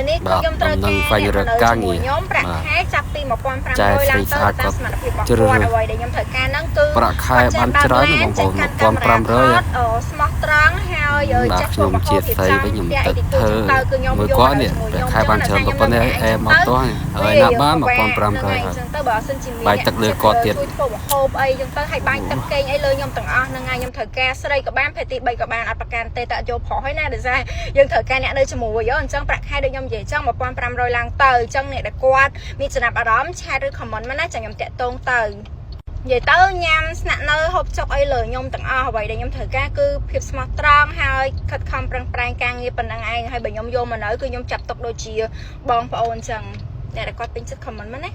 នេះគឺខ្ញុំត្រូវការខ្ញុំប្រាក់ខែចាប់ពី 1500 ឡើងទៅតាមសមត្ថភាពរបស់គាត់អ្វីដែលខ្ញុំត្រូវការហ្នឹងគឺប្រាក់ខែបានច្រើនបងប្អូន 1500 ស្មោះត្រង់ហើយចាស់ខ្ញុំជាស្រីវិញខ្ញុំទៅធ្វើមួយគាត់នេះប្រាក់ខែបានច្រើនប៉ុណ្ណេះអែមកតោះហើយណាបាន 1500 ហើយទៅបើសិនជាមានបាយទឹកលើគាត់ទៀតធ្វើម្ហូបអីចឹងទៅឲ្យបាយទឹកគេងអីលើខ្ញុំទាំងអស់ហ្នឹងហើយខ្ញុំត្រូវការស្រីក៏បានភេទទី3ក៏បានអត់ប្រកាន់ទេតែយកប្រុសហើយណាដោយសារយើងត្រូវការអ្នកនៅជាមួយអញ្ចឹងប្រាក់ខែដូចខ្ញុំនិយាយអញ្ចឹង 1500 ឡើងទៅអញ្ចឹងអ្នកដែលគាត់មានចំណាប់អារម្មណ៍ឆាតឬ comment មកណាចាំខ្ញុំតាក់ទងទៅនិយាយទៅញ៉ាំស្នាក់នៅហូបចុកអីលើខ្ញុំទាំងអស់អ្វីដែលខ្ញុំត្រូវការគឺភាពស្មោះត្រង់ហើយខិតខំប្រឹងប្រែងការងារប៉ុណ្ណឹងឯងហើយបើខ្ញុំយកមកនៅគឺខ្ញុំចាប់ទុកដូចជាបងប្អូនអញ្ចឹងអ្នកដែលគាត់ពេញចិត្ត comment មកណា